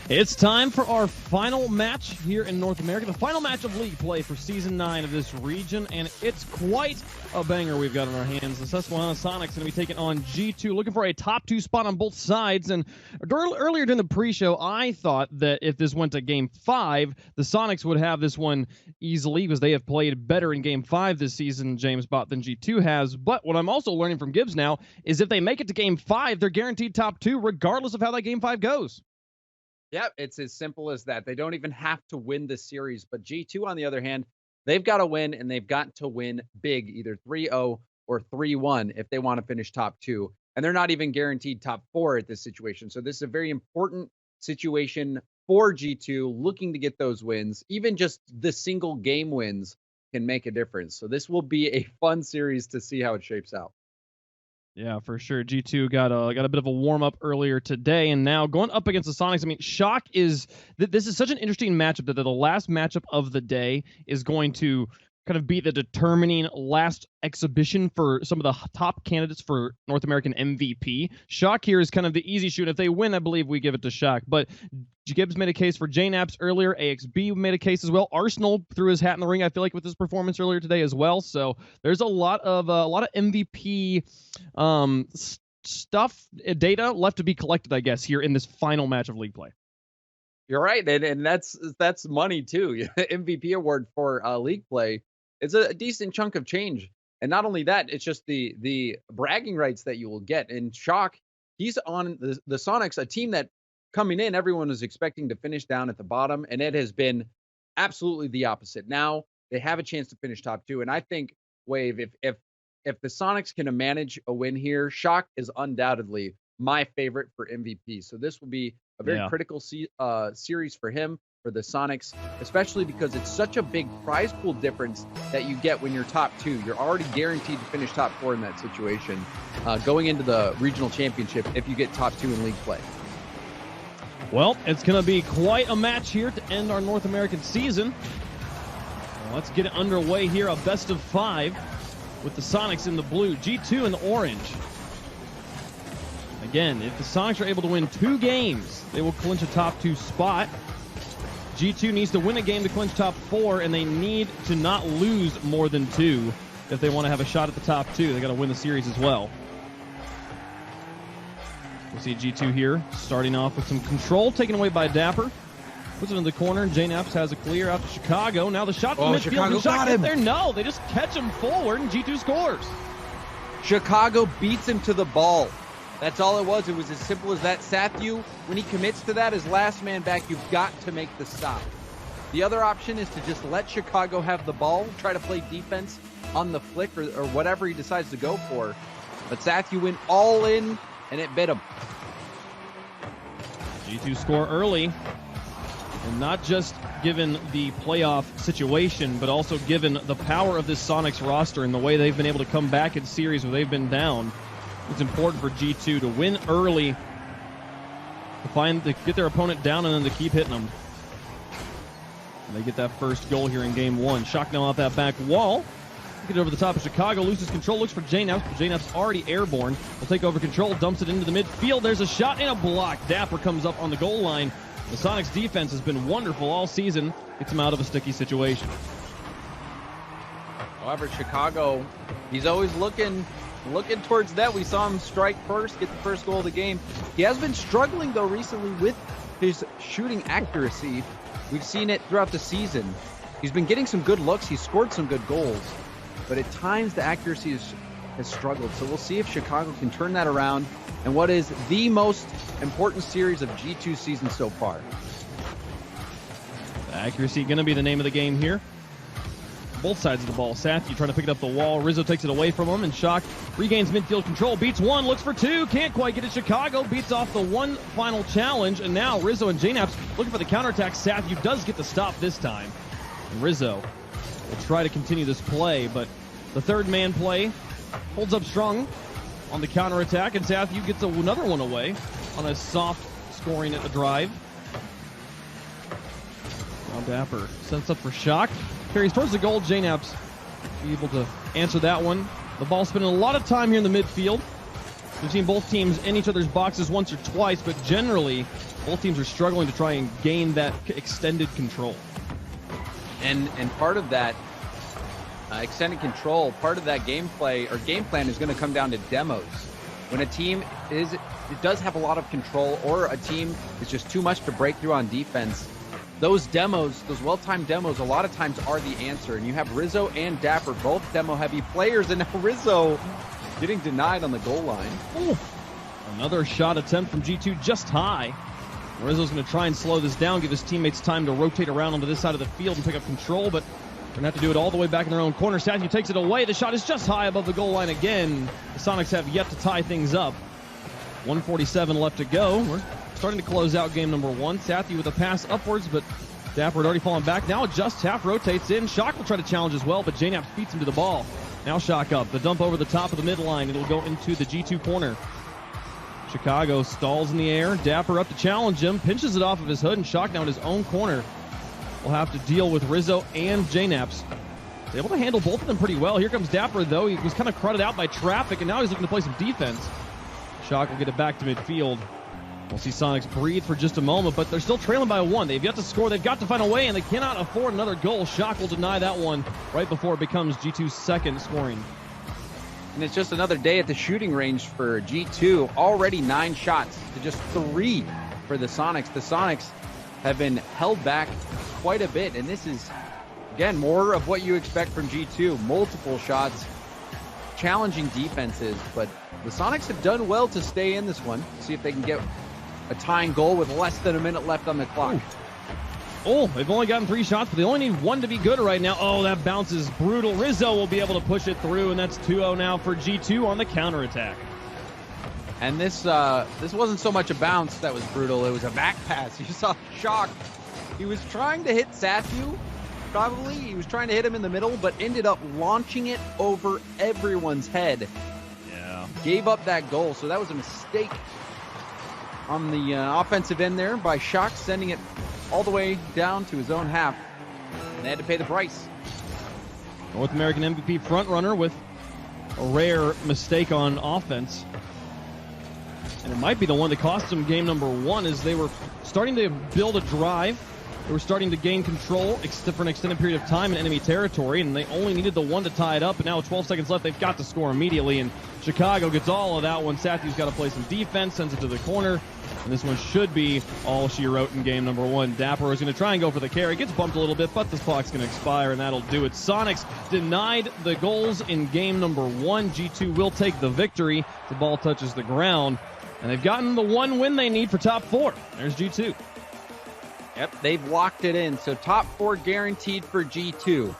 It's time for our final match here in North America, the final match of league play for Season 9 of this region, and it's quite a banger we've got on our hands. The Susquehanna Soniqs going to be taking on G2, looking for a top 2 spot on both sides. And earlier during the pre-show, I thought that if this went to Game 5, the Soniqs would have this one easily because they have played better in Game 5 this season, James Bott, than G2 has. But what I'm also learning from Gibbs now is if they make it to Game 5, they're guaranteed top 2 regardless of how that Game 5 goes. Yeah, it's as simple as that. They don't even have to win this series. But G2, on the other hand, they've got to win, and they've got to win big, either 3-0 or 3-1 if they want to finish top 2. And they're not even guaranteed top 4 at this situation. So this is a very important situation for G2, looking to get those wins. Even just the single game wins can make a difference. So this will be a fun series to see how it shapes out. Yeah, for sure. G2 got a bit of a warm-up earlier today, and now going up against the Soniqs. I mean, Shock is... This is such an interesting matchup that the last matchup of the day is going to kind of be the determining last exhibition for some of the top candidates for North American MVP. Shock here is kind of the easy shoot. If they win, I believe we give it to Shock. But Gibbs made a case for JNaps earlier. AXB made a case as well. Arsenal threw his hat in the ring, I feel like, with his performance earlier today as well. So there's a lot of MVP data left to be collected, I guess, here in this final match of league play. You're right, and that's money too. MVP award for league play. It's a decent chunk of change. And not only that, it's just the bragging rights that you will get. And Shock, he's on the Soniqs, a team that coming in, everyone was expecting to finish down at the bottom, and it has been absolutely the opposite. Now they have a chance to finish top 2. And I think, Wave, if the Soniqs can manage a win here, Shock is undoubtedly my favorite for MVP. So this will be a very critical series for him, for the Soniqs, especially because it's such a big prize pool difference that you get when you're top 2. You're already guaranteed to finish top 4 in that situation, going into the regional championship if you get top 2 in league play. Well, it's going to be quite a match here to end our North American season. Well, let's get it underway here, a best of 5 with the Soniqs in the blue, G2 in the orange. Again, if the Soniqs are able to win 2 games, they will clinch a top 2 spot. G2 needs to win a game to clinch top 4, and they need to not lose more than 2 if they want to have a shot at the top 2. They got to win the series as well. We'll see G2 here starting off with some control taken away by Dapper. Puts it in the corner. JNaps has a clear out to Chicago. Now the shot from midfield. Chicago got him. There, no, they just catch him forward, and G2 scores. Chicago beats him to the ball. That's all it was. It was as simple as that. Sathu, when he commits to that as last man back, you've got to make the stop. The other option is to just let Chicago have the ball, try to play defense on the flick or whatever he decides to go for. But Sathu went all in, and it bit him. G2 score early. And not just given the playoff situation, but also given the power of this Soniqs roster and the way they've been able to come back in series where they've been down. It's important for G2 to win early, to get their opponent down and then to keep hitting them. And they get that first goal here in game 1. Shock now off that back wall. Get it over the top of Chicago, loses control, looks for JNaps, but JNaps already airborne. Will take over control, dumps it into the midfield. There's a shot and a block. Dapper comes up on the goal line. The Soniqs defense has been wonderful all season. Gets him out of a sticky situation. However, Chicago, he's always looking towards that. We saw him strike first, get the first goal of the game. He has been struggling, though, recently with his shooting accuracy. We've seen it throughout the season. He's been getting some good looks. He's scored some good goals. But at times, the accuracy has struggled. So we'll see if Chicago can turn that around in what is the most important series of G2 season so far. Accuracy going to be the name of the game here. Both sides of the ball. Sathu trying to pick it up the wall. Rizzo takes it away from him, and Shock regains midfield control. Beats 1, looks for 2. Can't quite get it. Chicago beats off the 1 final challenge, and now Rizzo and JNaps looking for the counterattack. Sathu does get the stop this time. And Rizzo will try to continue this play, but the third man play holds up strong on the counterattack, and Sathu gets another one away on a soft scoring at the drive. Now Dapper sends up for Shock. Carries towards the goal. JNaps be able to answer that one. The ball spending a lot of time here in the midfield. We've seen both teams in each other's boxes once or twice, but generally Both teams are struggling to try and gain that extended control. And part of that extended control, part of that gameplay or game plan is going to come down to demos. When a team does have a lot of control, or a team is just too much to break through on defense, those demos, those well-timed demos, a lot of times are the answer. And you have Rizzo and Dapper, both demo-heavy players, and now Rizzo getting denied on the goal line. Ooh. Another shot attempt from G2 just high. Rizzo's going to try and slow this down, give his teammates time to rotate around onto this side of the field and pick up control, but they're going to have to do it all the way back in their own corner. Sathu takes it away. The shot is just high above the goal line again. The Sonics have yet to tie things up. 1:47 left to go. We're starting to close out game number 1. Sathu with a pass upwards, but Dapper had already fallen back. Now adjusts, half rotates in. Shock will try to challenge as well, but JNAP beats him to the ball. Now Shock up. The dump over the top of the midline. It'll go into the G2 corner. Chicago stalls in the air. Dapper up to challenge him. Pinches it off of his hood, and Shock now in his own corner will have to deal with Rizzo and JNAPs. He's able to handle both of them pretty well. Here comes Dapper, though. He was kind of crowded out by traffic, and now he's looking to play some defense. Shock will get it back to midfield. We'll see Sonics breathe for just a moment, but they're still trailing by 1. They've yet to score. They've got to find a way, and they cannot afford another goal. Shock will deny that one right before it becomes G2's second scoring. And it's just another day at the shooting range for G2. Already 9 shots to just 3 for the Sonics. The Sonics have been held back quite a bit, and this is, again, more of what you expect from G2. Multiple shots, challenging defenses, but the Sonics have done well to stay in this one. See if they can get a tying goal with less than a minute left on the clock. Ooh. Oh, they've only gotten 3 shots, but they only need 1 to be good right now. Oh, that bounce is brutal. Rizzo will be able to push it through, and that's 2-0 now for G2 on the counterattack. And this wasn't so much a bounce that was brutal. It was a back pass. You saw Shock. He was trying to hit Sathu, probably. He was trying to hit him in the middle, but ended up launching it over everyone's head. Yeah. Gave up that goal, so that was a mistake on the offensive end there by Shock, sending it all the way down to his own half. And they had to pay the price. North American MVP frontrunner with a rare mistake on offense. And it might be the one that cost them game number 1, as they were starting to build a drive. They were starting to gain control for an extended period of time in enemy territory, and they only needed the 1 to tie it up. And now with 12 seconds left, they've got to score immediately. And Chicago gets all of that one. Sathu's got to play some defense, sends it to the corner. And this one should be all she wrote in game number 1. Dapper is going to try and go for the carry. Gets bumped a little bit, but this clock's going to expire, and that'll do it. Sonics denied the goals in game number 1. G2 will take the victory. The ball touches the ground, and they've gotten the 1 win they need for top 4. There's G2. Yep, they've locked it in. So top 4 guaranteed for G2.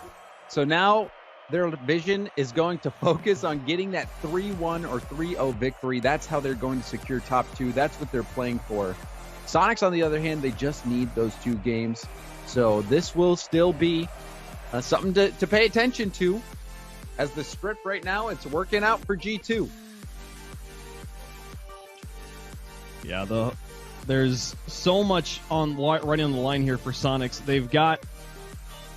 So now their vision is going to focus on getting that 3-1 or 3-0 victory. That's how they're going to secure top 2. That's what they're playing for. Sonics, on the other hand, they just need those 2 games. So this will still be something to pay attention to. As the script right now, it's working out for G2. Yeah, there's so much right on the line here for Sonics. They've got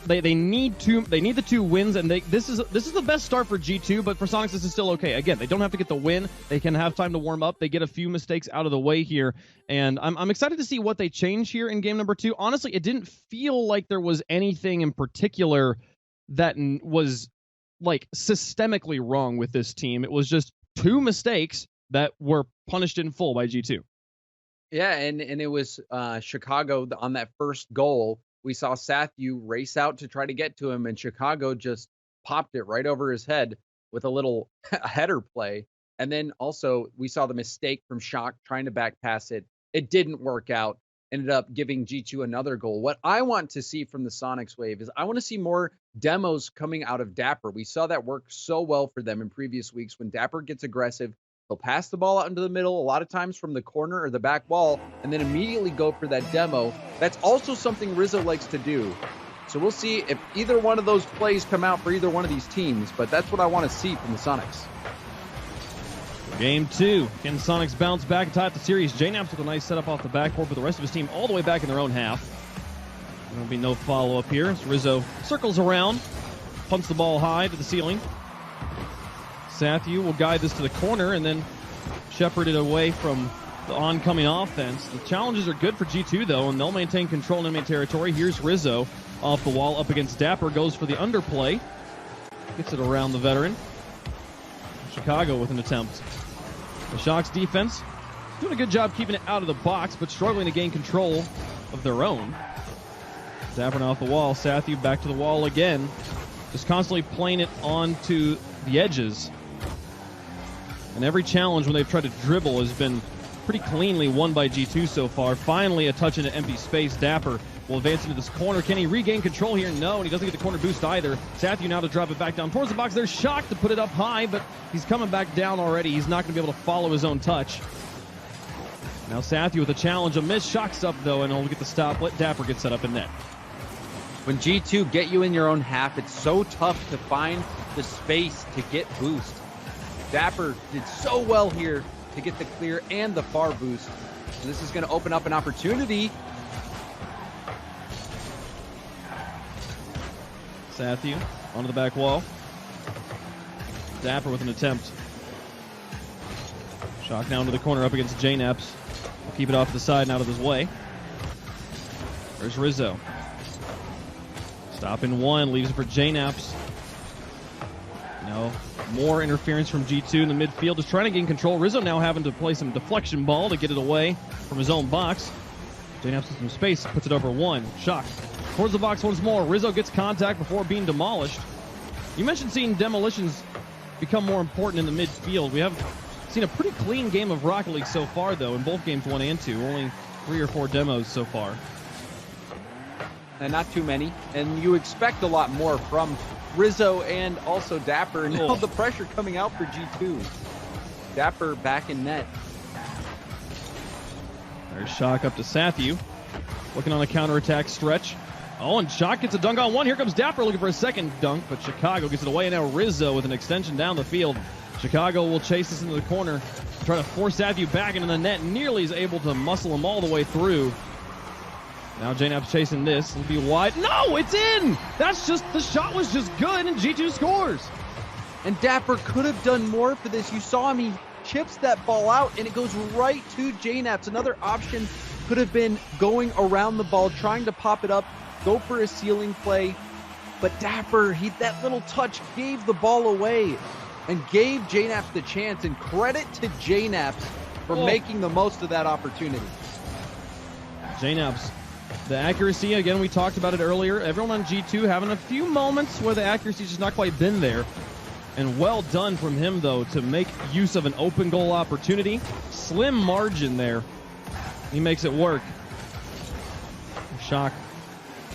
they need the 2 wins, and this is the best start for G2, but for Sonics this is still okay. Again, they don't have to get the win. They can have time to warm up. They get a few mistakes out of the way here, and I'm excited to see what they change here in game number 2. Honestly, it didn't feel like there was anything in particular that was like systemically wrong with this team. It was just 2 mistakes that were punished in full by G2. Yeah, and it was Chicago on that first goal. We saw Sathu race out to try to get to him, and Chicago just popped it right over his head with a little header play. And then also we saw the mistake from Shock trying to back pass it. It didn't work out. Ended up giving G2 another goal. What I want to see from the Sonics wave is I want to see more demos coming out of Dapper. We saw that work so well for them in previous weeks. When Dapper gets aggressive, he'll pass the ball out into the middle, a lot of times from the corner or the back wall, and then immediately go for that demo. That's also something Rizzo likes to do. So we'll see if either one of those plays come out for either one of these teams, but that's what I want to see from the Sonics. Game 2. Can Sonics bounce back and tie up the series? JNAPS with a nice setup off the backboard, but the rest of his team all the way back in their own half. There'll be no follow-up here. So Rizzo circles around, pumps the ball high to the ceiling. Sathu will guide this to the corner and then shepherd it away from the oncoming offense. The challenges are good for G2, though, and they'll maintain control in enemy territory. Here's Rizzo off the wall up against Dapper. Goes for the underplay. Gets it around the veteran. Chicago with an attempt. The Shock's defense doing a good job keeping it out of the box, but struggling to gain control of their own. Dapper now off the wall. Sathu back to the wall again. Just constantly playing it onto the edges. And every challenge when they've tried to dribble has been pretty cleanly won by G2 so far. Finally, a touch into empty space. Dapper will advance into this corner. Can he regain control here? No, and he doesn't get the corner boost either. Sathu now to drop it back down towards the box. They're shocked to put it up high, but he's coming back down already. He's not going to be able to follow his own touch. Now Sathu with a challenge. A miss. Shock's up, though, and he'll get the stop. Let Dapper get set up in net. When G2 get you in your own half, it's so tough to find the space to get boost. Dapper did so well here to get the clear and the far boost. And this is going to open up an opportunity. Sathu onto the back wall. Dapper with an attempt. Shock down to the corner up against Jnaps. We'll keep it off to the side and out of his way. There's Rizzo. Stop in one, leaves it for Jnaps. No, more interference from G2 in the midfield. Just trying to gain control. Rizzo now having to play some deflection ball to get it away from his own box. Jnaps with some space, puts it over one. Shock towards the box once more. Rizzo gets contact before being demolished. You mentioned seeing demolitions become more important in the midfield. We have seen a pretty clean game of Rocket League so far, though, in both games 1 and 2. Only 3 or 4 demos so far. And not too many. And you expect a lot more from Rizzo and also Dapper. And now the pressure coming out for G2. Dapper back in net. There's Shock up to Sathu. Looking on the counterattack stretch. Oh, and Shock gets a dunk on one. Here comes Dapper looking for a second dunk, but Chicago gets it away. And now Rizzo with an extension down the field. Chicago will chase this into the corner. Try to force Sathu back into the net. Nearly is able to muscle him all the way through. Now Jnaps chasing this. It'll be wide. No, it's in! That's just, the shot was just good, and G2 scores. And Dapper could have done more for this. You saw him, he chips that ball out, and it goes right to Jnaps. Another option could have been going around the ball, trying to pop it up, go for a ceiling play. But Dapper, that little touch gave the ball away and gave Jnaps the chance. And credit to Jnaps for making the most of that opportunity. Jnaps. The accuracy, again, we talked about it earlier. Everyone on G2 having a few moments where the accuracy's just not quite been there. And well done from him, though, to make use of an open goal opportunity. Slim margin there. He makes it work. Shock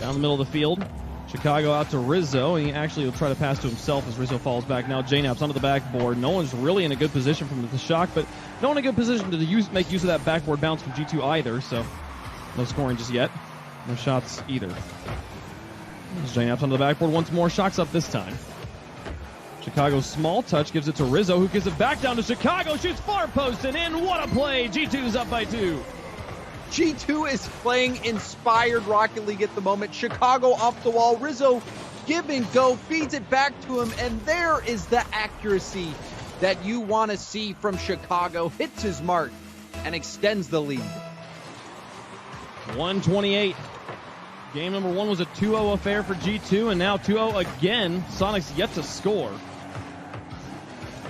down the middle of the field. Chicago out to Rizzo, and he actually will try to pass to himself as Rizzo falls back. Now Jnaps onto the backboard. No one's really in a good position from the Shock, but no one in a good position to make use of that backboard bounce from G2 either, so no scoring just yet. No shots either. Jnaps onto the backboard once more. Shock's up this time. Chicago's small touch gives it to Rizzo, who gives it back down to Chicago. Shoots far post and in. What a play. G2's up by 2. G2 is playing inspired Rocket League at the moment. Chicago off the wall. Rizzo give and go, feeds it back to him, and there is the accuracy that you want to see from Chicago. Hits his mark and extends the lead. 128. Game number 1 was a 2-0 affair for G2, and now 2-0 again. Soniqs yet to score.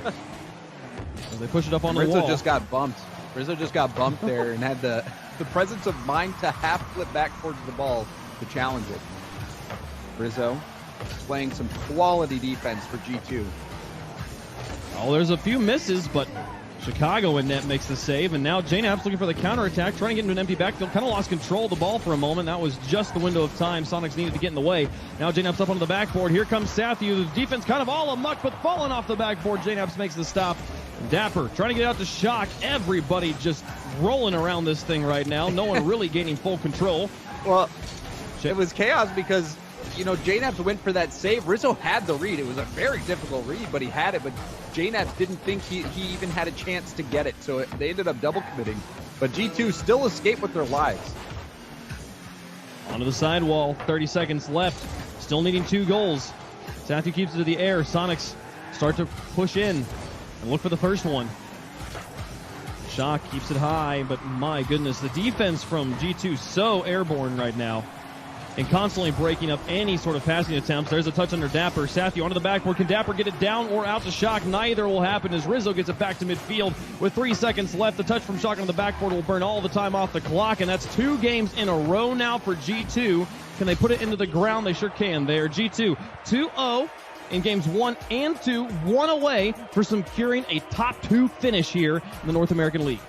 As they push it up on the wall. Rizzo just got bumped. Rizzo just got bumped there and had the presence of mind to half flip back towards the ball to challenge it. Rizzo playing some quality defense for G2. Oh, there's a few misses, but Chicago in net makes the save, and now Jnaps looking for the counterattack, trying to get into an empty backfield. Kind of lost control of the ball for a moment. That was just the window of time Soniqs needed to get in the way. Now Jnaps up onto the backboard. Here comes Sathu. The defense kind of all amuck, but falling off the backboard. Jnaps makes the stop. Dapper trying to get out to Shock. Everybody just rolling around this thing right now. No one really gaining full control. Well, it was chaos because, Jnaps went for that save. Rizzo had the read. It was a very difficult read, but he had it. But Jnaps didn't think he even had a chance to get it, so they ended up double committing. But G2 still escaped with their lives. Onto the sidewall, 30 seconds left. Still needing 2 goals. Sathu keeps it to the air. Soniqs start to push in and look for the first one. Shock keeps it high, but my goodness, the defense from G2 so airborne right now and constantly breaking up any sort of passing attempts. There's a touch under Dapper. Sathu onto the backboard. Can Dapper get it down or out to Shock? Neither will happen as Rizzo gets it back to midfield with 3 seconds left. The touch from Shock on the backboard will burn all the time off the clock, and that's 2 games in a row now for G2. Can they put it into the ground? They sure can. They are G2 2-0 in games 1 and 2, 1 away for securing a top 2 finish here in the North American League.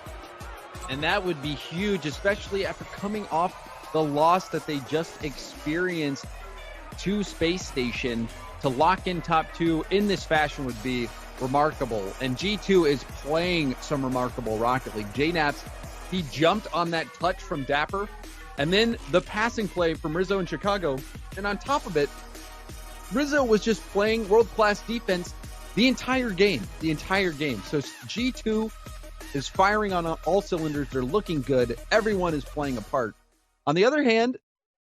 And that would be huge, especially after coming off the loss that they just experienced to Space Station. To lock in top 2 in this fashion would be remarkable. And G2 is playing some remarkable Rocket League. JNaps, he jumped on that touch from Dapper, and then the passing play from Rizzo in Chicago. And on top of it, Rizzo was just playing world-class defense the entire game. So G2 is firing on all cylinders. They're looking good. Everyone is playing a part. On the other hand,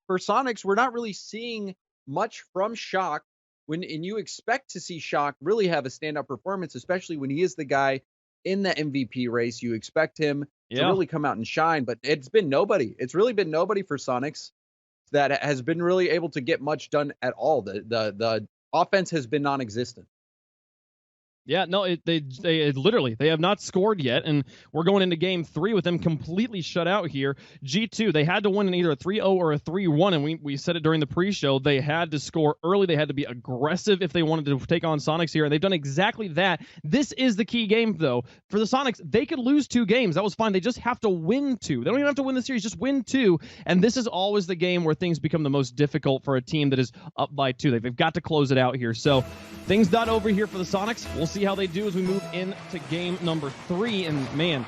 for Soniqs, we're not really seeing much from Shock, and you expect to see Shock really have a standout performance, especially when he is the guy in the MVP race. You expect him to really come out and shine, but it's been nobody. It's really been nobody for Soniqs that has been really able to get much done at all. The offense has been non-existent. Yeah, no, they literally, they have not scored yet, and we're going into game 3 with them completely shut out here. G2, they had to win in either a 3-0 or a 3-1, and we said it during the pre-show. They had to score early. They had to be aggressive if they wanted to take on Soniqs here, and they've done exactly that. This is the key game, though. For the Soniqs, they could lose 2 games. That was fine. They just have to win 2. They don't even have to win the series, just win 2, and this is always the game where things become the most difficult for a team that is up by 2. They've got to close it out here. So things not over here for the Soniqs. We'll see how they do as we move into game number 3. And man,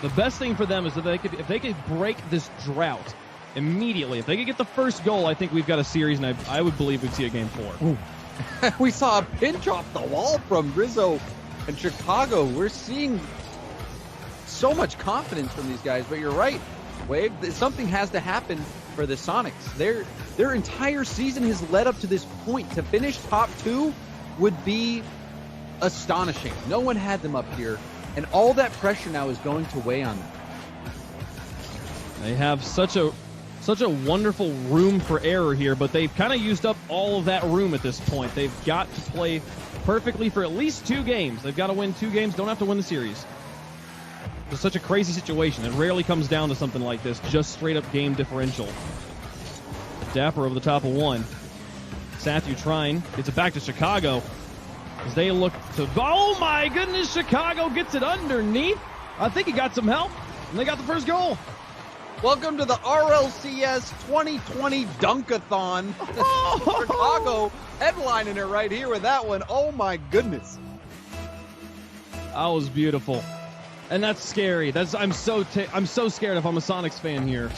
the best thing for them is that if they could break this drought immediately, if they could get the first goal, I think we've got a series, and I would believe we'd see a game 4. We saw a pinch off the wall from Rizzo and Chicago. We're seeing so much confidence from these guys, but you're right, Wade. Something has to happen for the Soniqs. Their entire season has led up to this point. To finish top 2 would be astonishing. No one had them up here, and all that pressure now is going to weigh on them. They have such a wonderful room for error here, but they've kind of used up all of that room at this point. They've got to play perfectly for at least 2 games. They've got to win 2 games, don't have to win the series. It's such a crazy situation. It rarely comes down to something like this, just straight up game differential. Dapper over the top of 1. Sathu trying, gets it back to Chicago. As they look to, oh my goodness, Chicago gets it underneath. I think he got some help, and they got the first goal. Welcome to the RLCS 2020 Dunkathon. Chicago headlining it right here with that one. Oh my goodness. That was beautiful. And that's scary. I'm so scared if I'm a Soniqs fan here.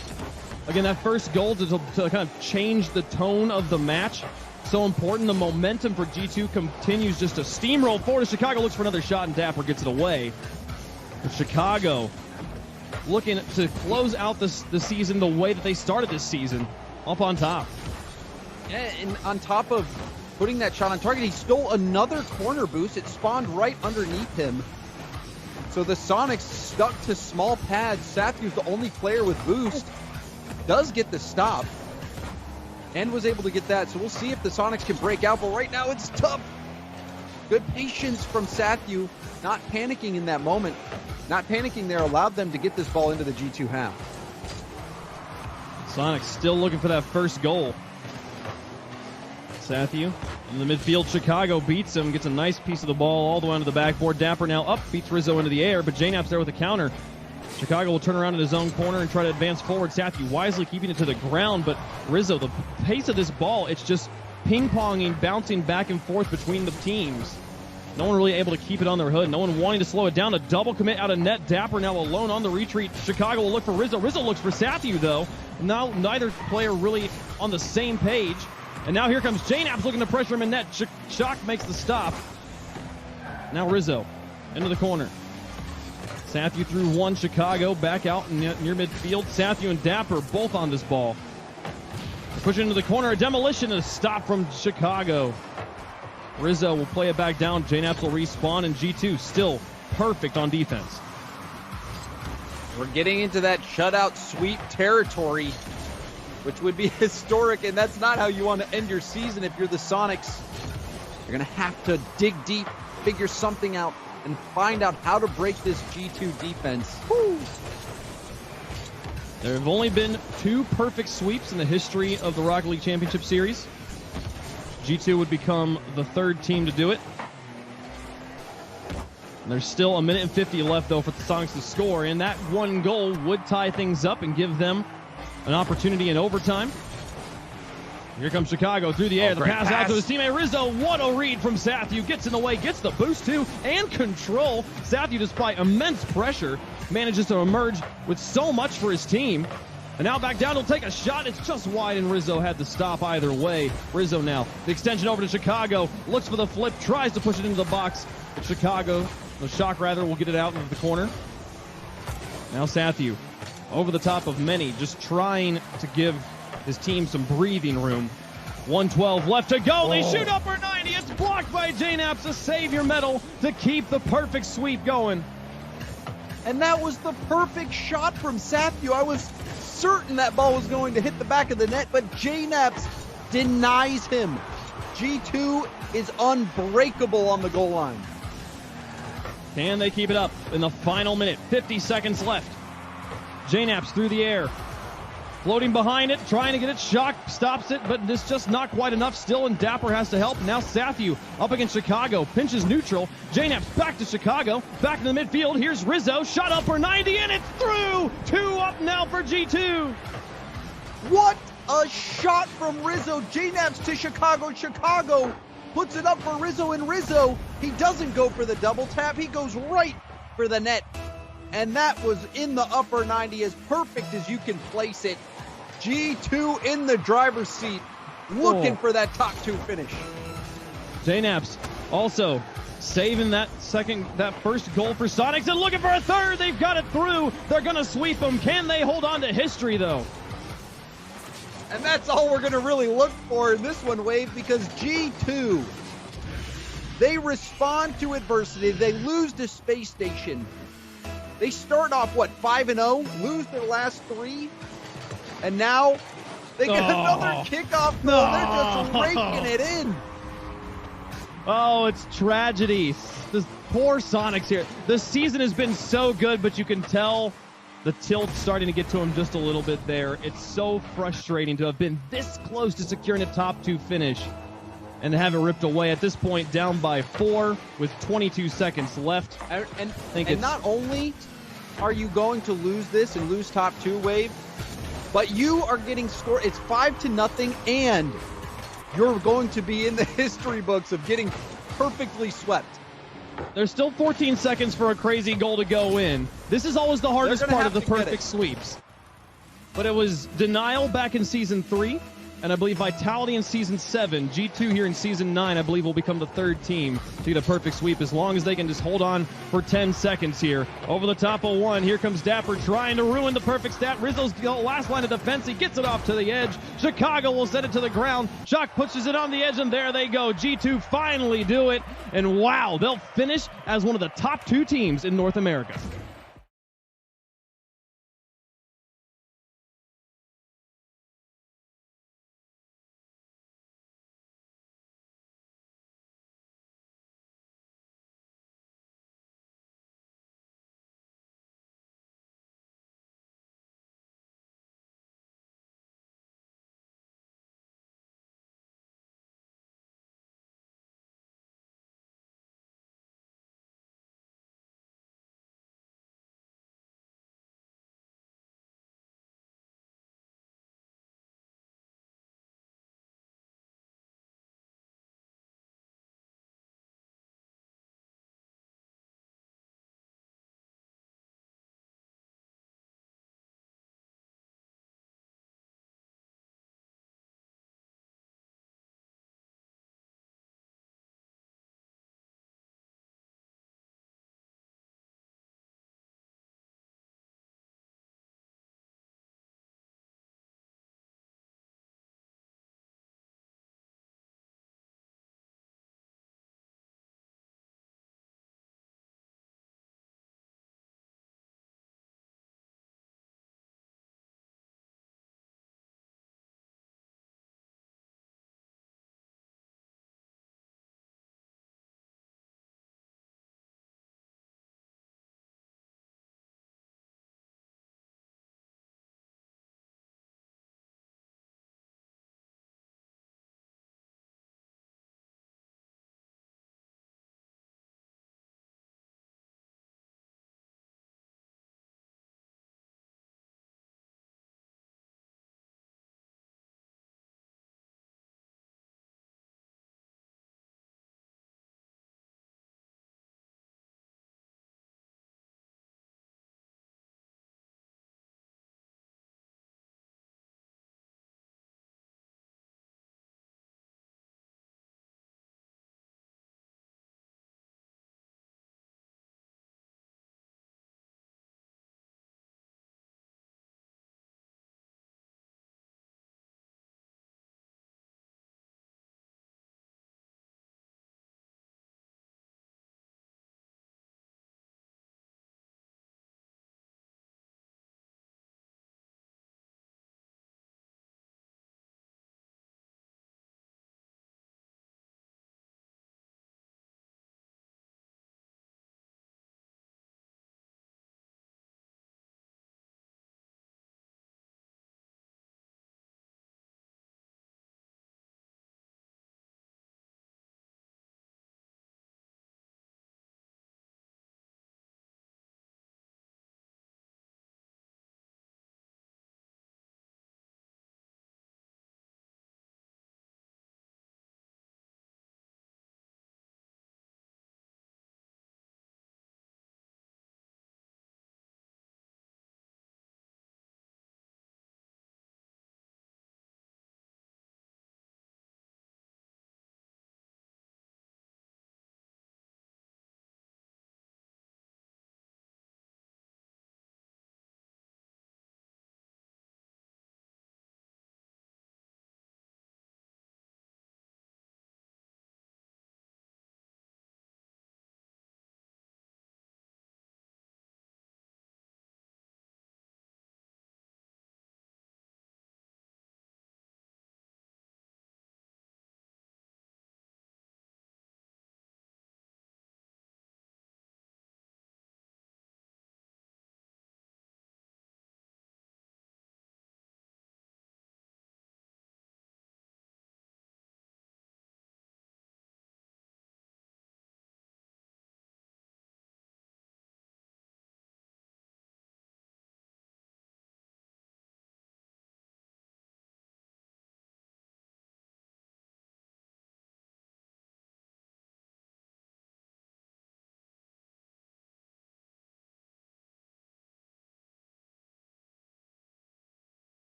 Again, that first goal to kind of change the tone of the match. So important. The momentum for G2 continues just to steamroll forward. Chicago looks for another shot, and Dapper gets it away. But Chicago looking to close out the season the way that they started this season, up on top. Yeah, and on top of putting that shot on target, he stole another corner boost. It spawned right underneath him. So the Soniqs stuck to small pads. Sathu's the only player with boost. Does get the stop. And was able to get that. So we'll see if the Soniqs can break out. But right now it's tough. Good patience from Sathu. Not panicking in that moment. Not panicking there allowed them to get this ball into the G2 half. Soniqs still looking for that first goal. Sathu in the midfield. Chicago beats him. Gets a nice piece of the ball all the way onto the backboard. Dapper now up. Beats Rizzo into the air. But JNap's there with a counter. Chicago will turn around in his own corner and try to advance forward. Sathu wisely keeping it to the ground, but Rizzo, the pace of this ball, it's just ping-ponging, bouncing back and forth between the teams. No one really able to keep it on their hood. No one wanting to slow it down. A double commit out of net. Dapper now alone on the retreat. Chicago will look for Rizzo. Rizzo looks for Sathu, though. Now neither player really on the same page. And now here comes JNaps looking to pressure him in net. Shock makes the stop. Now Rizzo into the corner. Sathu through 1, Chicago back out near midfield. Sathu and Dapper both on this ball. Push it into the corner, a demolition and a stop from Chicago. Rizzo will play it back down. JNaps will respawn, and G2 still perfect on defense. We're getting into that shutout sweep territory, which would be historic, and that's not how you want to end your season if you're the Soniqs. You're going to have to dig deep, figure something out, and find out how to break this G2 defense. Woo. There have only been 2 perfect sweeps in the history of the Rocket League Championship Series. G2 would become the 3rd team to do it. And there's still 1 minute and 50 left, though, for the Soniqs to score, and that 1 goal would tie things up and give them an opportunity in overtime. Here comes Chicago through the air. The pass out to his teammate Rizzo. What a read from Sathu. Gets in the way, gets the boost too, and control. Sathu, despite immense pressure, manages to emerge with so much for his team. And now back down, he'll take a shot. It's just wide, and Rizzo had to stop either way. Rizzo now, the extension over to Chicago. Looks for the flip, tries to push it into the box. But Chicago, the Shock rather, will get it out into the corner. Now Sathu, over the top of many, just trying to give his team some breathing room. 1:12 left to go. They shoot upper 90. It's blocked by JNaps, a savior medal to keep the perfect sweep going. And that was the perfect shot from Sathu. I was certain that ball was going to hit the back of the net, but JNaps denies him. G2 is unbreakable on the goal line. Can they keep it up in the final minute? 50 seconds left. JNaps through the air. Floating behind it, trying to get it. Shock stops it, but it's just not quite enough still, and Dapper has to help. Now Sathu up against Chicago. Pinches neutral. JNaps back to Chicago. Back in the midfield. Here's Rizzo. Shot up for 90, and it's through! 2 up now for G2. What a shot from Rizzo. JNaps to Chicago. Chicago puts it up for Rizzo, and Rizzo, he doesn't go for the double tap. He goes right for the net. And that was in the upper 90, as perfect as you can place it. G2 in the driver's seat, looking for that top 2 finish. JNaps also saving that first goal for Soniqs, and looking for a 3rd. They've got it through. They're going to sweep them. Can they hold on to history, though? And that's all we're going to really look for in this one, Wave, because G2, they respond to adversity. They lose to Space Station. They start off, 5-0, lose their last 3, and now they get another kickoff goal. They're just raking it in. Oh, it's tragedy. The poor Soniqs here. The season has been so good, but you can tell the tilt starting to get to them just a little bit there. It's so frustrating to have been this close to securing a top 2 finish and to have it ripped away. At this point, down by 4 with 22 seconds left. And not only are you going to lose this and lose top 2, Wave, but you are getting scored. It's 5-0, and you're going to be in the history books of getting perfectly swept. There's still 14 seconds for a crazy goal to go in. This is always the hardest part of the perfect sweeps. But it was denial back in Season 3, and I believe Vitality in Season 7. G2 here in Season 9, I believe, will become the 3rd team to get a perfect sweep, as long as they can just hold on for 10 seconds here. Over the top of 1, here comes Dapper trying to ruin the perfect stat. Rizzo's last line of defense. He gets it off to the edge. Chicago will set it to the ground. Shock pushes it on the edge, and there they go. G2 finally do it, and wow, they'll finish as one of the top 2 teams in North America.